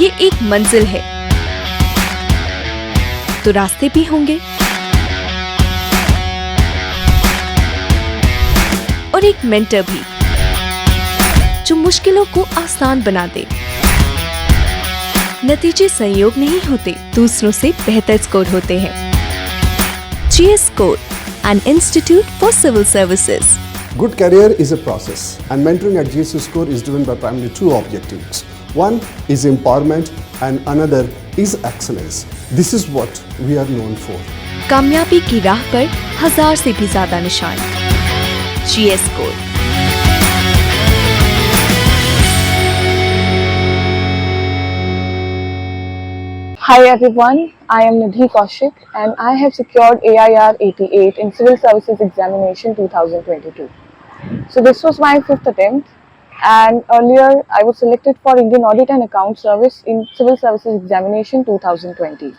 ये एक मंजिल है तो रास्ते भी होंगे और एक मेंटर भी जो मुश्किलों को आसान बना दे। नतीजे संयोग नहीं होते, दूसरों से बेहतर स्कोर होते हैं। GS Score, an institute for civil services. Good career is a process, and mentoring at GS Score is driven by primarily two objectives. One is empowerment and another is excellence. This is what we are known for. कामयाबी की राह पर 1000 से भी ज्यादा निशान। GS Score। Hi everyone, I am Nidhi Kaushik and I have secured AIR 88 in Civil Services Examination 2022. So this was my 5th attempt, and earlier I was selected for Indian Audit and Account Service in Civil Services Examination 2020.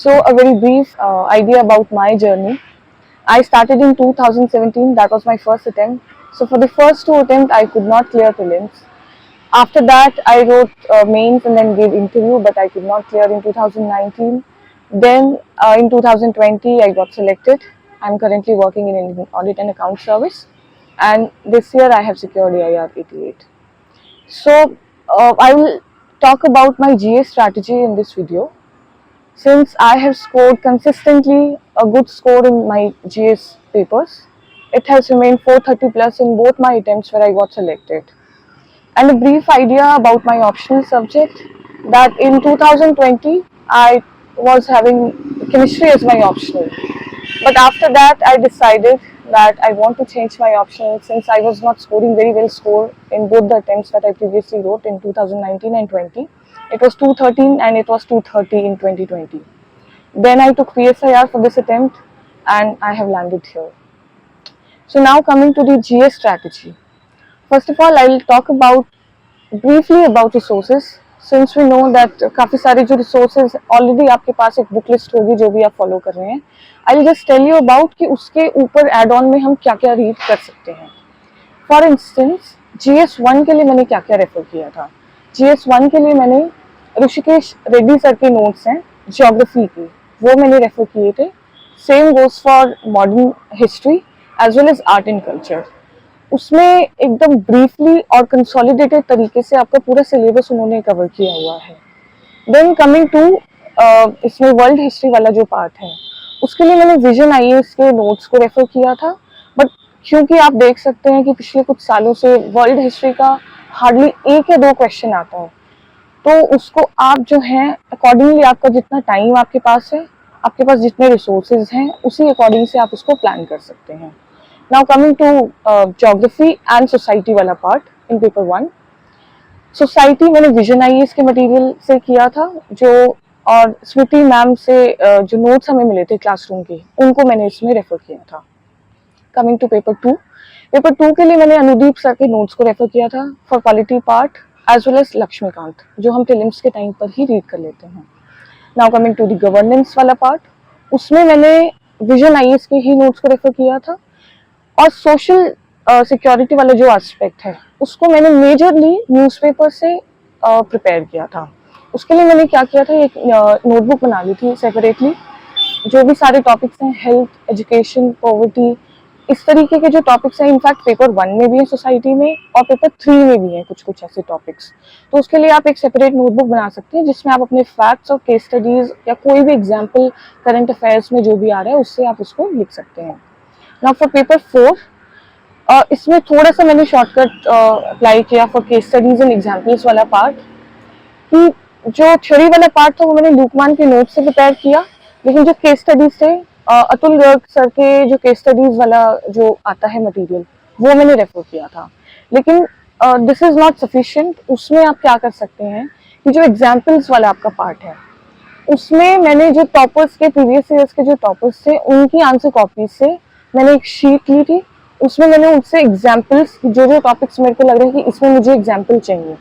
So a very brief idea about my journey. I started in 2017, that was my first attempt. So for the first 2 attempts I could not clear prelims. After that, I wrote mains and then gave interview, but I could not clear in 2019. Then in 2020, I got selected. I'm currently working in Indian Audit and Account Service, and this year I have secured AIR 88. So I will talk about my GS strategy in this video. Since I have scored consistently a good score in my GS papers, it has remained 430 plus in both my attempts where I got selected. And a brief idea about my optional subject, that in 2020 I was having chemistry as my optional, but after that I decided that I want to change my optional since I was not scoring very well score in both the attempts that I previously wrote in 2019 and 20. It was 213 and it was 230 in 2020. Then I took PSIR for this attempt and I have landed here. So now coming to the GS strategy. First of all, I will talk about briefly about resources. Since we know that काफ़ी सारे जो resources already आपके पास एक book list होगी जो भी आप follow कर रहे हैं. I will just tell you about कि उसके ऊपर add-on में हम क्या क्या read कर सकते हैं. For instance, GS1 के लिए मैंने क्या क्या रेफर किया था. GS1 के लिए मैंने ऋषिकेश रेड्डी सर के नोट्स हैं ज्योग्राफी की, वो मैंने रेफर किए थे. Same goes for modern history as well as art and culture. उसमें एकदम ब्रीफली और कंसोलिडेटेड तरीके से आपका पूरा सिलेबस उन्होंने कवर किया हुआ है. देन कमिंग टू इसमें वर्ल्ड हिस्ट्री वाला जो पार्ट है, उसके लिए मैंने विजन IAS के नोट्स को रेफर किया था. बट क्योंकि आप देख सकते हैं कि पिछले कुछ सालों से वर्ल्ड हिस्ट्री का हार्डली 1 या 2 क्वेश्चन आता है, तो उसको आप जो है अकॉर्डिंगली आपका जितना टाइम आपके पास है, आपके पास जितने रिसोर्सेज हैं, उसी अकॉर्डिंग से आप उसको प्लान कर सकते हैं. Now coming to geography and society वाला part in paper 1. Society मैंने विजन IAS के मटेरियल से किया था, जो और स्मृति मैम से जो नोट्स हमें मिले थे क्लासरूम के, उनको मैंने इसमें रेफर किया था. Coming to paper 2. पेपर 2 के लिए मैंने अनुदीप सर के नोट्स को रेफर किया था for polity part as well as Laxmikanth, जो हम प्रीलिम्स के टाइम पर ही रीड कर लेते हैं. Now coming to the governance वाला पार्ट, उसमें मैंने विजन IAS के ही नोट्स को रेफर किया था. और सोशल सिक्योरिटी वाला जो एस्पेक्ट है, उसको मैंने मेजरली न्यूज़पेपर से प्रिपेयर किया था. उसके लिए मैंने क्या किया था, एक नोटबुक बना ली थी सेपरेटली, जो भी सारे टॉपिक्स हैं, हेल्थ, एजुकेशन, पॉवर्टी, इस तरीके के जो टॉपिक्स हैं. इनफैक्ट पेपर 1 में भी है सोसाइटी में, और पेपर 3 में भी हैं कुछ ऐसे टॉपिक्स. तो उसके लिए आप एक सेपरेट नोटबुक बना सकते हैं, जिसमें आप अपने फैक्ट्स और केस स्टडीज या कोई भी एग्जाम्पल करंट अफेयर्स में जो भी आ रहा है, उससे आप उसको लिख सकते हैं. Now for paper 4, इसमें थोड़ा सा मैंने शॉर्टकट अप्लाई किया for case studies and examples वाला पार्ट. कि जो थ्योरी वाला पार्ट था वो मैंने लुकमान के नोट से प्रिपेयर किया, लेकिन जो केस स्टडीज थे, अतुल गर्ग सर के जो केस स्टडीज वाला जो आता है मटेरियल, वो मैंने रेफर किया था. लेकिन दिस इज नॉट सफिशिएंट. उसमें आप क्या कर सकते हैं कि जो एग्जाम्पल्स वाला आपका पार्ट है, उसमें मैंने जो टॉपर्स के प्रीवियस ईयर्स के जो टॉपर्स थे, उनकी आंसर कॉपीज से मैंने एक शीट ली थी. उसमें मैंने उनसे एग्जाम्पल्स, जो टॉपिक्स मेरे को लग रहा है कि इसमें मुझे एग्जाम्पल चाहिए,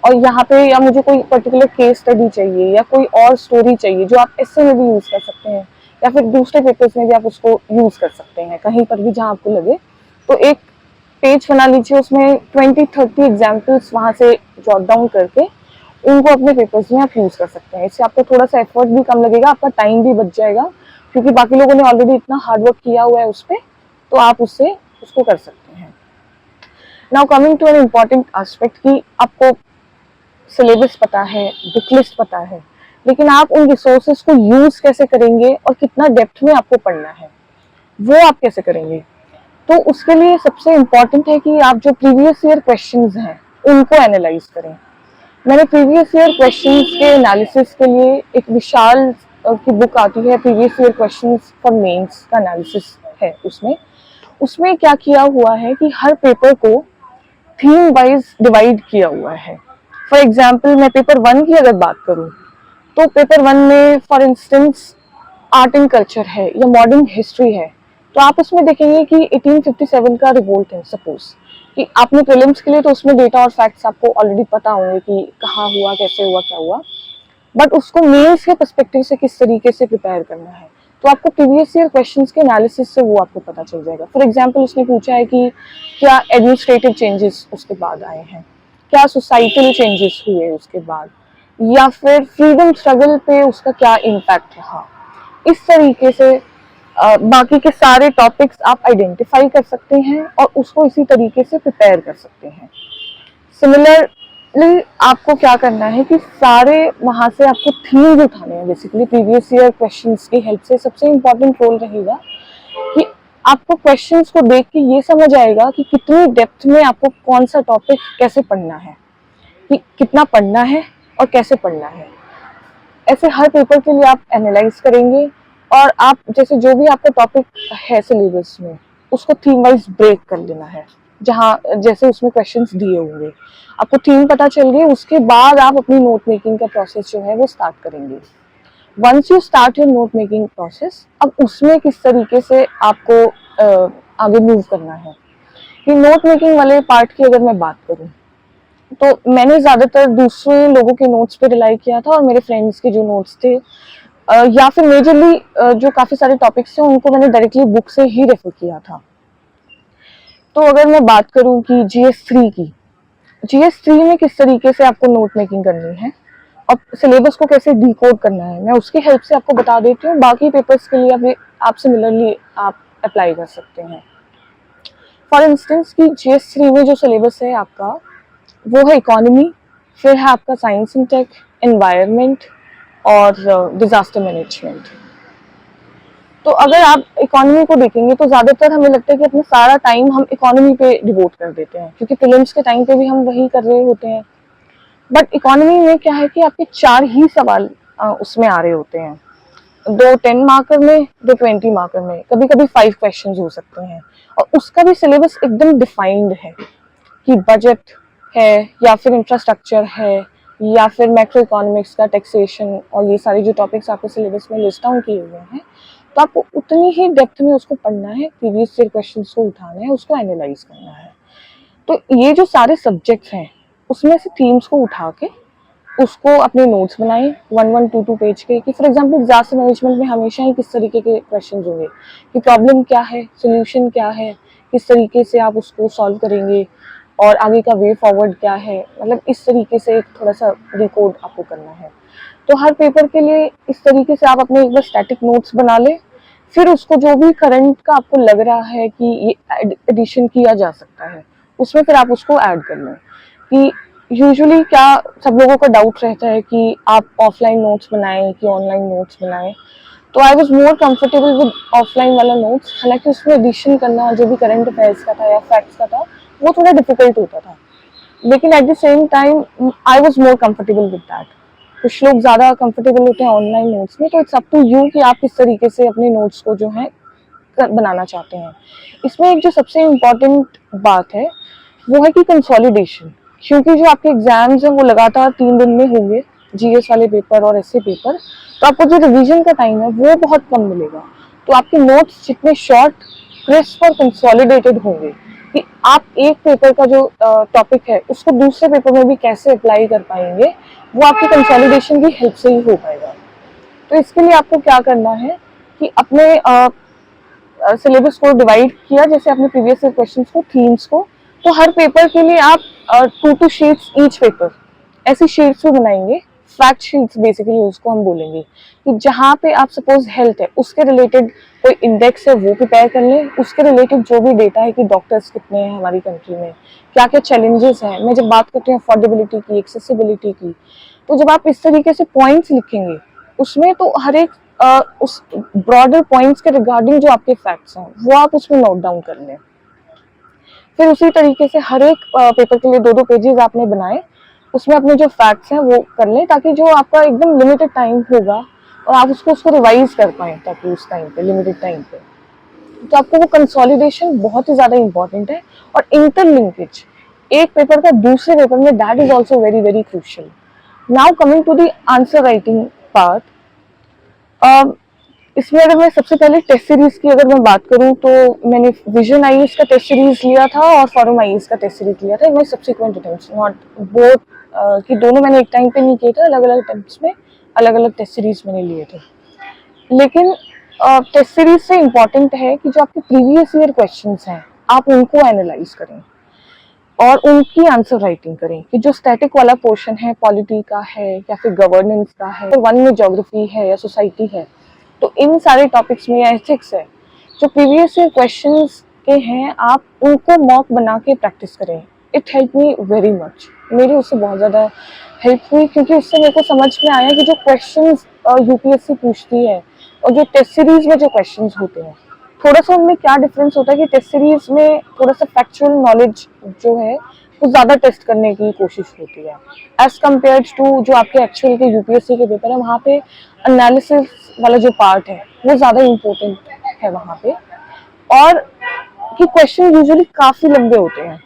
और यहाँ पे या मुझे कोई पर्टिकुलर केस स्टडी चाहिए या कोई और स्टोरी चाहिए, जो आप ऐसे में भी यूज़ कर सकते हैं, या फिर दूसरे पेपर्स में भी आप उसको यूज़ कर सकते हैं, कहीं पर भी जहाँ आपको लगे. तो एक पेज बना लीजिए, उसमें 20-30 एग्जाम्पल्स वहाँ से जॉट डाउन करके उनको अपने पेपर्स में आप यूज कर सकते हैं। इससे आपको थोड़ा सा एफर्ट भी कम लगेगा, आपका टाइम भी बच जाएगा, क्योंकि बाकी लोगों ने ऑलरेडी इतना हार्डवर्क किया हुआ है उस पर, तो आप उससे उसको कर सकते हैं। Now coming to an important aspect कि आपको सिलेबस पता है, बुक लिस्ट पता है, लेकिन आप उन रिसोर्सेज को यूज कैसे करेंगे और कितना डेप्थ में आपको पढ़ना है वो आप कैसे करेंगे। तो उसके लिए सबसे इम्पॉर्टेंट है कि आप जो प्रीवियस ईयर क्वेश्चंस हैं उनको एनालाइज करें। मैंने प्रीवियस ईयर क्वेश्चंस के एनालिसिस के लिए एक विशाल की बुक आती है, previous year questions for mains का एनालिसिस है उसमें क्या किया हुआ है कि हर पेपर को थीम वाइज डिवाइड किया हुआ है। फॉर एग्जाम्पल मैं पेपर 1 की अगर बात करूं तो पेपर 1 में for instance art and culture है या मॉडर्न हिस्ट्री है, तो आप उसमें देखेंगे कि 1857 का रिवोल्ट है सपोज, कि आपने प्रीलिम्स के लिए तो उसमें डेटा और फैक्ट्स आपको ऑलरेडी पता होंगे कि कहाँ हुआ, कैसे हुआ, क्या हुआ, बट उसको मेंस के पर्सपेक्टिव से किस तरीके से प्रिपेयर करना है, तो आपको प्रीवियस ईयर क्वेश्चंस के एनालिसिस से वो आपको पता चल जाएगा। फॉर एग्जांपल उसने पूछा है कि क्या एडमिनिस्ट्रेटिव चेंजेस उसके बाद आए हैं, क्या सोसाइटल चेंजेस हुए उसके बाद, या फिर फ्रीडम स्ट्रगल पे उसका क्या इम्पैक्ट रहा। इस तरीके से बाकी के सारे टॉपिक्स आप आइडेंटिफाई कर सकते हैं और उसको इसी तरीके से प्रिपेयर कर सकते हैं। सिमिलरली आपको क्या करना है कि सारे वहाँ से आपको थीम्स उठाने हैं। बेसिकली प्रीवियस ईयर क्वेश्चंस की हेल्प से सबसे इम्पोर्टेंट रोल रहेगा कि आपको क्वेश्चंस को देख के ये समझ आएगा कि कितनी डेप्थ में आपको कौन सा टॉपिक कैसे पढ़ना है, कि कितना पढ़ना है और कैसे पढ़ना है। ऐसे हर पेपर के लिए आप एनालाइज करेंगे और आप जैसे जो भी आपका टॉपिक है सिलेबस में उसको थीम वाइज ब्रेक कर लेना है, जहाँ जैसे उसमें क्वेश्चंस दिए होंगे आपको थीम पता चल गई, उसके बाद आप अपनी नोट मेकिंग का प्रोसेस जो है वो स्टार्ट करेंगे। Once you start your note making process, अब उसमें किस तरीके से आपको आगे मूव करना है। कि नोट मेकिंग वाले पार्ट की अगर मैं बात करूँ तो मैंने ज़्यादातर दूसरे लोगों के नोट्स पे रिलाई किया था और मेरे फ्रेंड्स के जो नोट्स थे या फिर मेजरली जो काफ़ी सारे टॉपिक्स थे उनको मैंने डायरेक्टली बुक से ही रेफर किया था। तो अगर मैं बात करूं कि GS3 की, GS3 में किस तरीके से आपको नोट मेकिंग करनी है और सिलेबस को कैसे डिकोड करना है, मैं उसकी हेल्प से आपको बता देती हूँ। बाकी पेपर्स के लिए आप सिमिलरली आप अप्लाई कर सकते हैं। फॉर इंस्टेंस कि GS3 में जो सिलेबस है आपका वो है इकोनॉमी, फिर है आपका साइंस एंड टेक, एनवायरनमेंट और डिजास्टर मैनेजमेंट। तो अगर आप इकोनॉमी को देखेंगे तो ज़्यादातर हमें लगता है कि अपना सारा टाइम हम इकोनॉमी पे डिवोट कर देते हैं, क्योंकि प्रीलिम्स के टाइम पे भी हम वही कर रहे होते हैं। बट इकोनॉमी में क्या है कि आपके 4 ही सवाल उसमें आ रहे होते हैं, 2 10 मार्कर में, 2 20 मार्कर में, कभी कभी 5 क्वेश्चंस हो सकते हैं। और उसका भी सिलेबस एकदम डिफाइंड है कि बजट है या फिर इंफ्रास्ट्रक्चर है या फिर मैक्रो इकोनॉमिक्स का टैक्सेशन, और ये सारे जो टॉपिक्स आपके सिलेबस में लिस्ट डाउन किए हुए हैं, तो आपको उतनी ही डेप्थ में उसको पढ़ना है, प्रीवियस ईयर क्वेश्चंस को उठाना है, उसको एनालाइज करना है। तो ये जो सारे सब्जेक्ट्स हैं उसमें से थीम्स को उठा के उसको अपने नोट्स बनाएं 1 1 2 2 पेज के। कि फॉर एग्जांपल डिजास्टर मैनेजमेंट में हमेशा ही किस तरीके के क्वेश्चंस होंगे कि प्रॉब्लम क्या है, सोल्यूशन क्या है, किस तरीके से आप उसको सॉल्व करेंगे और आगे का वे फॉरवर्ड क्या है, मतलब इस तरीके से एक थोड़ा सा डिकोड आपको करना है। तो हर पेपर के लिए इस तरीके से आप अपने एक बार स्टैटिक नोट्स बना लें, फिर उसको जो भी करंट का आपको लग रहा है कि ये एडिशन किया जा सकता है उसमें फिर आप उसको ऐड कर लें। कि यूजुअली क्या सब लोगों का डाउट रहता है कि आप ऑफलाइन नोट्स बनाएं कि ऑनलाइन नोट्स बनाएं, तो I was more comfortable with offline वाला नोट्स। हालांकि उसमें एडिशन करना जो भी करंट अफेयर्स का था या फैक्ट्स का था वो थोड़ा डिफिकल्ट होता था, लेकिन at the same time I was more comfortable with that. कुछ लोग ज़्यादा कंफर्टेबल होते हैं ऑनलाइन नोट्स में, तो इट्स अप टू यू कि आप किस तरीके से अपने नोट्स को जो है बनाना चाहते हैं। इसमें एक जो सबसे इम्पॉर्टेंट बात है वो है कि कंसोलिडेशन, क्योंकि जो आपके एग्जाम्स हैं वो लगातार 3 दिन में होंगे, GS वाले पेपर और ऐसे पेपर, तो आपको जो रिवीजन का टाइम है वो बहुत कम मिलेगा। तो आपके नोट्स जितने शॉर्ट, क्रिस्प और कंसोलिडेटेड होंगे कि आप एक पेपर का जो टॉपिक है उसको दूसरे पेपर में भी कैसे अप्लाई कर पाएंगे, वो आपकी कंसोलिडेशन की हेल्प से ही हो पाएगा। तो इसके लिए आपको क्या करना है कि अपने सिलेबस को डिवाइड किया, जैसे अपने प्रीवियस क्वेश्चंस को, थीम्स को, तो हर पेपर के लिए आप 2 2 शीट्स ईच पेपर ऐसी शीट्स भी बनाएंगे, फैक्ट शीट्स बेसिकली उसको हम बोलेंगे, कि जहाँ पे आप सपोज हेल्थ है उसके रिलेटेड कोई इंडेक्स है वो प्रिपेयर कर लें, उसके रिलेटेड जो भी डेटा है कि डॉक्टर्स कितने हैं हमारी कंट्री में, क्या क्या चैलेंजेस हैं। मैं जब बात करती हूँ अफोर्डेबिलिटी की, एक्सेसिबिलिटी की, तो जब आप इस तरीके से पॉइंट्स लिखेंगे उसमें, तो हर एक उस ब्रॉडर पॉइंट्स के रिगार्डिंग जो आपके फैक्ट्स हैं वो आप उसमें नोट डाउन कर लें। फिर उसी तरीके से हर एक पेपर के लिए 2-2 पेजेस आपने बनाए, उसमें अपने जो फैक्ट्स हैं वो कर लें, ताकि जो आपका एकदम लिमिटेड टाइम होगा और आप उसको रिवाइज कर पाएँ, ताकि उस टाइम पे, लिमिटेड टाइम पे, तो आपको वो कंसोलिडेशन बहुत ही ज़्यादा इंपॉर्टेंट है। और इंटरलिंकेज एक पेपर का दूसरे पेपर में, that is also very very crucial. Now coming to the answer writing part, इसमें अगर मैं सबसे पहले टेस्ट सीरीज की अगर मैं बात करूं, तो मैंने विजन आईएएस का टेस्ट सीरीज लिया था और फॉरम आईएएस का टेस्ट सीरीज लिया था in my subsequent attempts, not both, कि दोनों मैंने एक टाइम पे नहीं किए थे, अलग अलग अटेम्प्ट्स में अलग अलग टेस्ट सीरीज मैंने लिए थे। लेकिन टेस्ट सीरीज से इम्पॉर्टेंट है कि जो आपके प्रीवियस ईयर क्वेश्चंस हैं आप उनको एनालाइज करें और उनकी आंसर राइटिंग करें, कि जो स्टैटिक वाला पोर्शन है, पॉलिटी का है या फिर गवर्नेंस का है, और वन में ज्योग्राफी है या सोसाइटी है, तो इन सारे टॉपिक्स में, या एथिक्स है, जो प्रीवियस ईयर क्वेश्चंस के हैं आप उनको मॉक बना के प्रैक्टिस करें। It help me very much, मेरी उससे बहुत ज़्यादा हेल्प हुई, क्योंकि उससे मेरे को समझ में आया कि जो क्वेश्चंस यूपीएससी पूछती है और जो टेस्ट सीरीज में जो क्वेश्चंस होते हैं, थोड़ा सा उनमें क्या डिफरेंस होता है कि टेस्ट सीरीज में थोड़ा सा फैक्चुअल नॉलेज जो है वो ज़्यादा टेस्ट करने की कोशिश होती है, एज कम्पेयर टू जो आपके एक्चुअल के यूपीएससी के पेपर है, वहाँ पे एनालिसिस वाला जो पार्ट है वो ज़्यादा इम्पोर्टेंट है वहाँ पे, और कि क्वेश्चन यूजुअली काफ़ी लंबे होते हैं,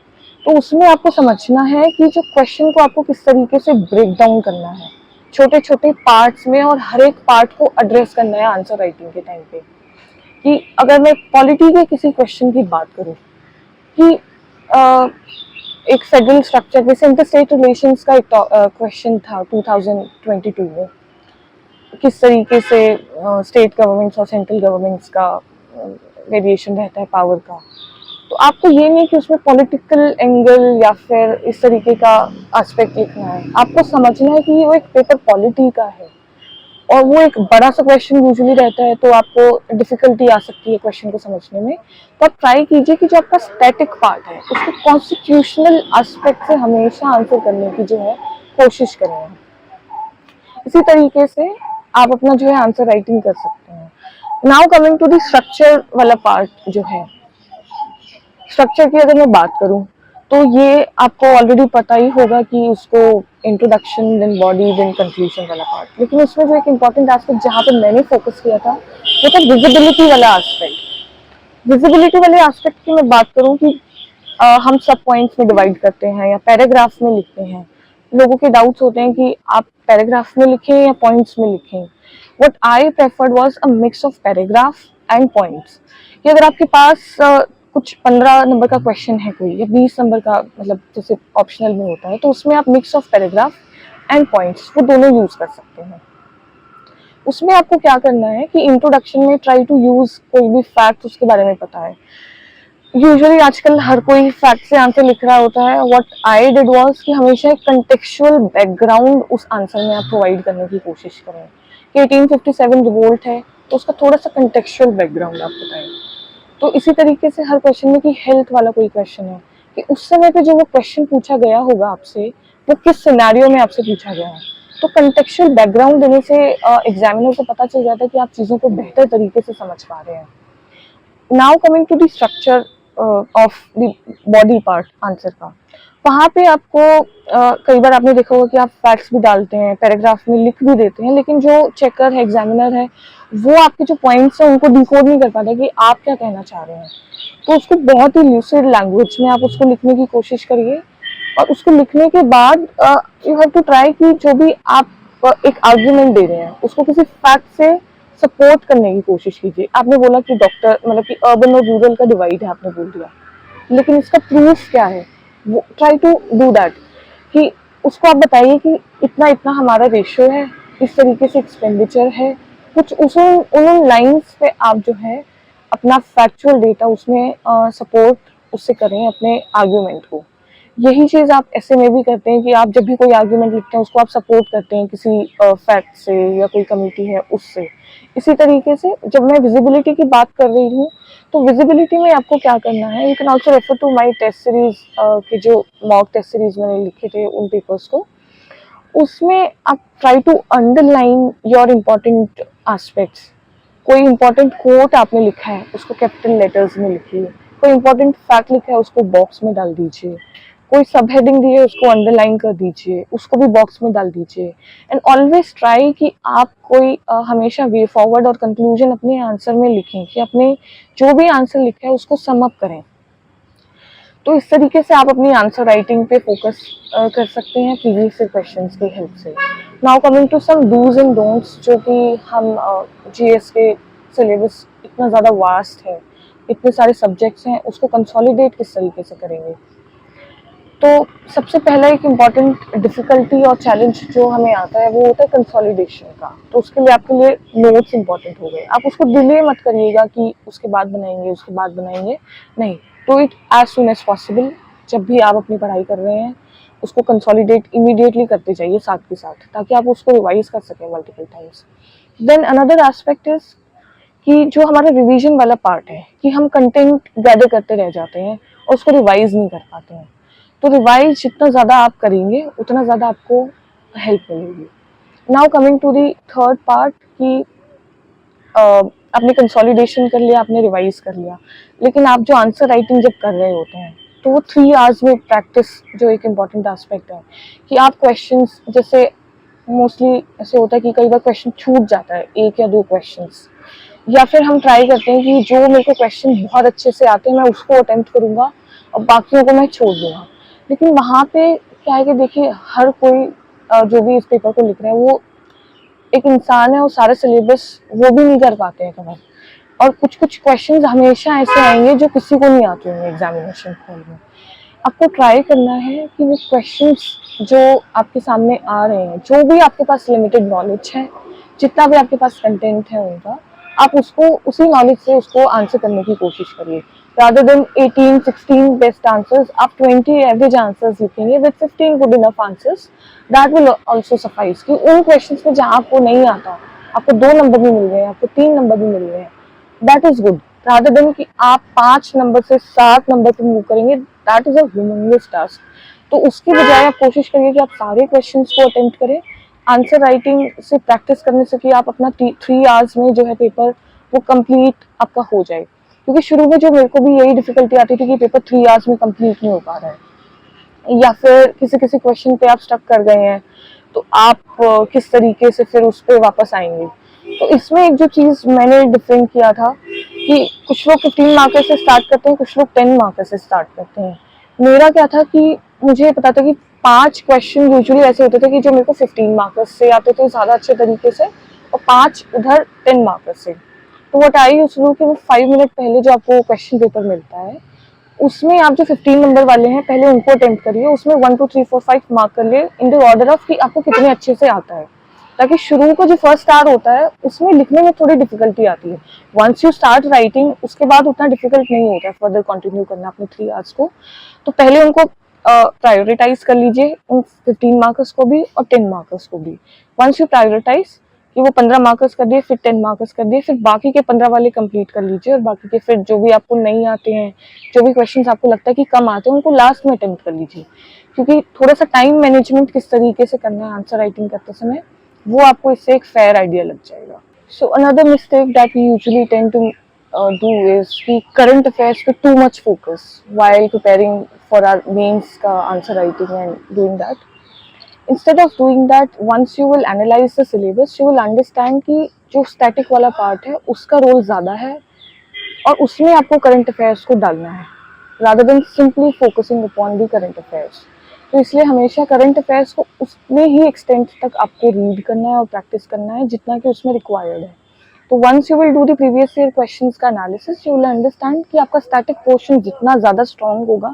तो उसमें आपको समझना है कि जो क्वेश्चन को आपको किस तरीके से ब्रेक डाउन करना है छोटे छोटे पार्ट्स में, और हर एक पार्ट को एड्रेस करना है आंसर राइटिंग के टाइम पे। कि अगर मैं पॉलिटी के किसी क्वेश्चन की बात करूं, कि एक फेडरल स्ट्रक्चर जैसे इंटरस्टेट रिलेशंस का एक क्वेश्चन था 2022 में, किस तरीके से स्टेट गवर्नमेंट्स और सेंट्रल गवर्नमेंट्स का वेरिएशन रहता है पावर का, तो आपको ये नहीं कि उसमें पॉलिटिकल एंगल या फिर इस तरीके का एस्पेक्ट लिखना है, आपको समझना है कि वो एक पेपर पॉलिटी का है और वो एक बड़ा सा क्वेश्चन यूजुअली रहता है, तो आपको डिफिकल्टी आ सकती है क्वेश्चन को समझने में। तो आप ट्राई कीजिए कि जो आपका स्टैटिक पार्ट है उसको कॉन्स्टिट्यूशनल एस्पेक्ट से हमेशा आंसर करने की जो है कोशिश करें। इसी तरीके से आप अपना जो है आंसर राइटिंग कर सकते हैं। Now coming to the structure वाला पार्ट जो है, स्ट्रक्चर की अगर मैं बात करूं तो ये आपको ऑलरेडी पता ही होगा कि उसको introduction, then body, then conclusion वाला पार्ट, लेकिन उसमें जो एक इम्पॉर्टेंट एस्पेक्ट जहाँ पे मैंने फोकस किया था वो था विजिबिलिटी वाला एस्पेक्ट। विजिबिलिटी वाले एस्पेक्ट की मैं बात करूँ कि हम सब पॉइंट्स में डिवाइड करते हैं या पैराग्राफ में लिखते हैं, लोगों के डाउट्स होते हैं कि आप पैराग्राफ में लिखें या पॉइंट्स में लिखें। What I preferred was a mix of paragraph and points, कि अगर आपके पास कुछ 15 नंबर का क्वेश्चन है कोई, या 20 नंबर का, मतलब जैसे ऑप्शनल में होता है, तो उसमें आप mix of paragraph and points वो दोनों यूज कर सकते हैं। उसमें आपको क्या करना है कि इंट्रोडक्शन में ट्राई टू यूज कोई भी फैक्ट उसके बारे में पता है। यूजुअली आजकल हर कोई फैक्ट से आंसर लिख रहा होता है, व्हाट आई डिड वाज कि हमेशा एक कंटेक्चुअल बैकग्राउंड उस आंसर में आप प्रोवाइड करने की कोशिश करें। कि 1857 रिवोल्ट है तो उसका थोड़ा सा कंटेक्चुअल बैकग्राउंड आप बताएं। तो इसी तरीके से हर क्वेश्चन में, कि हेल्थ वाला कोई क्वेश्चन है, कि उस समय पे जो वो क्वेश्चन पूछा गया होगा आपसे वो किस सिनेरियो में आपसे पूछा गया है, तो कंटेक्चुअल बैकग्राउंड देने से एग्जामिनर को पता चल जाता है कि आप चीज़ों को बेहतर तरीके से समझ पा रहे हैं। Now coming to the structure of the body part answer का, वहाँ पे आपको कई बार आपने देखा होगा कि आप फैक्ट्स भी डालते हैं, पैराग्राफ में लिख भी देते हैं, लेकिन जो चेकर है, एग्जामिनर है, वो आपके जो पॉइंट्स हैं उनको डिकोड नहीं कर पाता कि आप क्या कहना चाह रहे हैं। तो उसको बहुत ही ल्यूसिड लैंग्वेज में आप उसको लिखने की कोशिश करिए, और उसको लिखने के बाद यू हैव टू ट्राई कि जो भी आप एक आर्ग्यूमेंट दे रहे हैं उसको किसी फैक्ट से सपोर्ट करने की कोशिश कीजिए। आपने बोला कि डॉक्टर, मतलब कि अर्बन और रूरल का डिवाइड है, आपने बोल दिया, लेकिन इसका प्रूफ क्या है, वो ट्राई टू डू दैट, कि उसको आप बताइए कि इतना इतना हमारा रेशियो है, इस तरीके से एक्सपेंडिचर है, कुछ उस उन लाइंस पे आप जो है अपना फैक्चुअल डेटा उसमें सपोर्ट उससे करें अपने आर्ग्यूमेंट को। यही चीज़ आप ऐसे में भी करते हैं कि आप जब भी कोई आर्ग्यूमेंट लिखते हैं उसको आप सपोर्ट करते हैं किसी फैक्ट से या कोई कमिटी है उससे। इसी तरीके से जब मैं विजिबिलिटी की बात कर रही हूँ तो विजिबिलिटी में आपको क्या करना है, you can also refer to my test series के जो मॉक टेस्ट सीरीज मैंने लिखे थे उन पेपर्स को। उसमें आप try to underline your important aspects. कोई इम्पोर्टेंट कोट आपने लिखा है उसको कैपिटल लेटर्स में लिखिए, कोई इम्पोर्टेंट फैक्ट लिखा है उसको बॉक्स में डाल दीजिए, कोई सब हेडिंग दी है उसको अंडरलाइन कर दीजिए, उसको भी बॉक्स में डाल दीजिए। एंड ऑलवेज ट्राई कि आप कोई हमेशा वे फॉरवर्ड और कंक्लूजन अपने आंसर में लिखें, कि अपने जो भी आंसर लिखा है उसको सम अप करें। तो इस तरीके से आप अपनी आंसर राइटिंग पे फोकस कर सकते हैं प्रीवियस क्वेश्चंस की हेल्प से। Now coming to some dos and don'ts, जो कि हम जीएस के सिलेबस इतना ज़्यादा वास्ट है, इतने सारे सब्जेक्ट्स हैं, उसको कंसोलिडेट किस तरीके से करेंगे। तो सबसे पहला एक इम्पॉर्टेंट डिफ़िकल्टी और चैलेंज जो हमें आता है वो होता है कंसोलिडेशन का। तो उसके लिए आपके लिए नोट्स इम्पॉर्टेंट हो गए। आप उसको डिले मत करिएगा कि उसके बाद बनाएंगे उसके बाद बनाएंगे, नहीं, do it as soon as possible. जब भी आप अपनी पढ़ाई कर रहे हैं उसको कंसोलिडेट इमीडिएटली करते जाइए साथ के साथ, ताकि आप उसको रिवाइज कर सकें multiple times. Then another aspect is कि जो हमारा रिवीजन वाला पार्ट है, कि हम कंटेंट गैदर करते रह जाते हैं और उसको रिवाइज नहीं कर पाते हैं। तो रिवाइज जितना ज़्यादा आप करेंगे उतना ज़्यादा आपको हेल्प मिलेगी। Now coming to the third part, कि आपने कंसोलिडेशन कर लिया, आपने रिवाइज कर लिया, लेकिन आप जो आंसर राइटिंग जब कर रहे होते हैं तो वो 3 आवर्स में प्रैक्टिस जो एक इम्पॉर्टेंट एस्पेक्ट है, कि आप क्वेश्चंस, जैसे मोस्टली ऐसे होता है कि कई बार क्वेश्चन छूट जाता है, 1 या 2 क्वेश्चंस, या फिर हम ट्राई करते हैं कि जो मेरे को क्वेश्चन बहुत अच्छे से आते हैं मैं उसको अटेम्प्ट करूँगा और बाकियों को मैं छोड़ दूँगा। लेकिन वहाँ पे क्या है कि देखिए, हर कोई जो भी इस पेपर को लिख रहा है वो एक इंसान है और सारे सिलेबस वो भी नहीं कर पाते हैं कवर। और कुछ कुछ क्वेश्चंस हमेशा ऐसे आएंगे जो किसी को नहीं आते होंगे एग्जामिनेशन हॉल में। आपको ट्राई करना है कि वो क्वेश्चंस जो आपके सामने आ रहे हैं, जो भी आपके पास लिमिटेड नॉलेज है, जितना भी आपके पास कंटेंट है उनका, आप उसको उसी नॉलेज से उसको आंसर करने की कोशिश करिए। rather than 18, 16 best answers, आप 20 एवरेज आंसर्स लिखेंगे with 15 good enough answers, that will also suffice। कि उन क्वेश्चंस में जहाँ आपको नहीं आता, आपको 2 नंबर भी मिल रहे हैं, आपको 3 नंबर भी मिल रहे हैं, that is good। rather than कि आप 5 नंबर से 7 नंबर पे मूव करेंगे, that is a humongous task। तो उसकी बजाय आप कोशिश करिए कि आप सारे क्वेश्चंस को अटेम्प्ट करें। आंसर राइटिंग से प्रैक्टिस करने से कि आप अपना 3 आवर्स में जो है पेपर वो कंप्लीट आपका हो जाए। क्योंकि शुरू में जो मेरे को भी यही डिफिकल्टी आती थी कि पेपर 3 आवर्स में कंप्लीट नहीं हो पा रहा है, या फिर किसी किसी क्वेश्चन पे आप स्टक कर गए हैं, तो आप किस तरीके से फिर उस पर वापस आएंगे। तो इसमें एक जो चीज़ मैंने डिफरेंट किया था कि कुछ लोग 15 मार्क्स से स्टार्ट करते हैं, कुछ लोग 10 मार्क्स से स्टार्ट करते हैं। मेरा क्या था कि मुझे पता था कि 5 क्वेश्चन यूजुअली ऐसे होते थे कि जो मेरे को 15 मार्क्स से आते थे ज़्यादा अच्छे तरीके से, और 5 उधर 10 मार्क्स से। तो what I used to do कि वो 5 मिनट पहले जो आपको क्वेश्चन पेपर मिलता है उसमें आप जो 15 नंबर वाले हैं पहले उनको अटेम्प्ट करिए, उसमें 1 2 3 4 5 मार्क कर लिए इन द ऑर्डर ऑफ कि आपको कितने अच्छे से आता है, ताकि शुरू को जो फर्स्ट आवर होता है उसमें लिखने में थोड़ी डिफिकल्टी आती है। वंस यू स्टार्ट राइटिंग उसके बाद उतना डिफिकल्ट नहीं होता है फर्दर कंटिन्यू करना अपने 3 आवर्स को। तो पहले उनको प्रायोरिटाइज कर लीजिए, उन 15 मार्क्स को भी और 10 मार्क्स को भी। वंस यू प्रायोरिटाइज कि वो 15 मार्क्स कर दिए, फिर 10 मार्क्स कर दिए, फिर बाकी के 15 वाले कंप्लीट कर लीजिए, और बाकी के फिर जो भी आपको नहीं आते हैं, जो भी क्वेश्चंस आपको लगता है कि कम आते हैं, उनको लास्ट में अटेम्प्ट कर लीजिए। क्योंकि थोड़ा सा टाइम मैनेजमेंट किस तरीके से करना है आंसर राइटिंग करते समय, वो आपको इससे एक फेयर आइडिया लग जाएगा। So another mistake that we usually tend to do is कि current affairs पे too much focus while preparing for our mains का answer writing and doing that। Instead of doing that, once you will analyze the syllabus, you will understand कि जो static वाला part है उसका role ज़्यादा है और उसमें आपको current affairs को डालना है, rather than simply focusing upon the current affairs। तो इसलिए हमेशा करंट अफेयर्स को उतने ही एक्सटेंट तक आपको रीड करना है और प्रैक्टिस करना है जितना कि उसमें रिक्वायर्ड है। तो once you will do the previous year questions का एनालिसिस, यू विल अंडरस्टैंड कि आपका स्टैटिक पोर्शन जितना ज़्यादा स्ट्रॉन्ग होगा,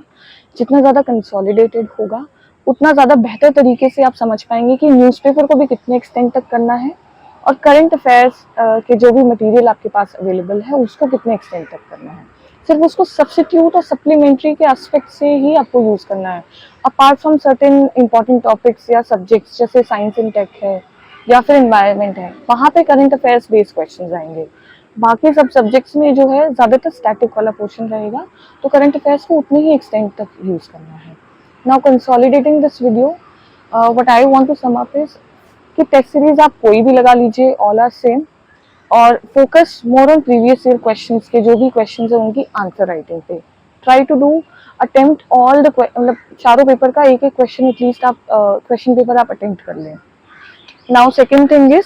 जितना ज़्यादा कंसोलिडेटेड होगा, उतना ज़्यादा बेहतर तरीके से आप समझ पाएंगे कि न्यूज़पेपर को भी कितने एक्सटेंट तक करना है और करंट अफेयर्स के जो भी मटेरियल आपके पास अवेलेबल है उसको कितने एक्सटेंट तक करना है। सिर्फ उसको सब्स्टिट्यूट और सप्लीमेंट्री के एस्पेक्ट से ही आपको यूज़ करना है, apart from certain important topics या सब्जेक्ट्स जैसे साइंस एंड टेक है या फिर एनवायरनमेंट है, वहाँ पे करंट अफेयर्स बेस्ड क्वेश्चन आएंगे। बाकी सब सब्जेक्ट्स में जो है ज़्यादातर स्टैटिक वाला पोर्शन रहेगा, तो करंट अफेयर्स को उतने ही एक्सटेंड तक यूज़ करना है। Now consolidating this video, what I want to sum up is कि टेस्ट सीरीज आप कोई भी लगा लीजिए, ऑल आर सेम, और focus more on previous year questions के जो भी क्वेश्चंस है उनकी आंसर राइटिंग पे। Try to do attempt all the मतलब चारों पेपर का एक एक क्वेश्चन एटलीस्ट आप क्वेश्चन पेपर आप अटेम्प्ट कर लें। नाउ सेकेंड थिंग इज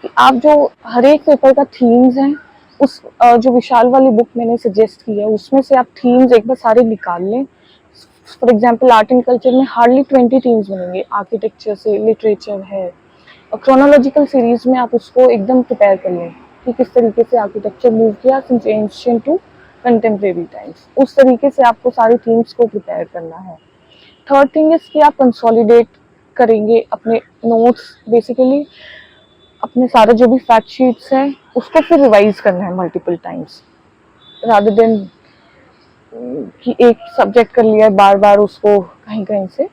कि आप जो हर एक पेपर का थीम्स हैं, उस जो विशाल वाली बुक मैंने सजेस्ट की है उसमें से आप थीम्स एक बार सारे निकाल लें। For example art and culture में हार्डली 20 थीम्स बनेंगे, आर्किटेक्चर से लिटरेचर है, और क्रोनोलॉजिकल सीरीज में आप उसको एकदम प्रिपेयर कर लें कि किस तरीके से आर्किटेक्चर मूव किया since ancient to contemporary times. उस तरीके से आपको सारी थीम्स को प्रिपेयर करना है। थर्ड थिंग इज कि आप कंसोलिडेट करेंगे अपने नोट्स, बेसिकली अपने सारे जो भी फैक्ट शीट्स हैं उसको फिर रिवाइज करना है मल्टीपल टाइम्स, रादर देन कि एक सब्जेक्ट कर लिया है बार बार उसको कहीं कहीं से।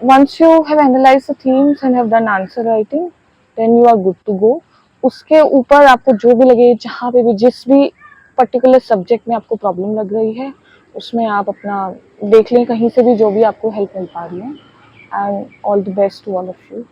Once you have analyzed the themes and have done answer writing, then you are good to go. उसके ऊपर आपको जो भी लगे, जहाँ पे भी जिस भी पर्टिकुलर सब्जेक्ट में आपको प्रॉब्लम लग रही है उसमें आप अपना देख लें कहीं से भी जो भी आपको हेल्प मिल पा रही है। And all the best to all of you.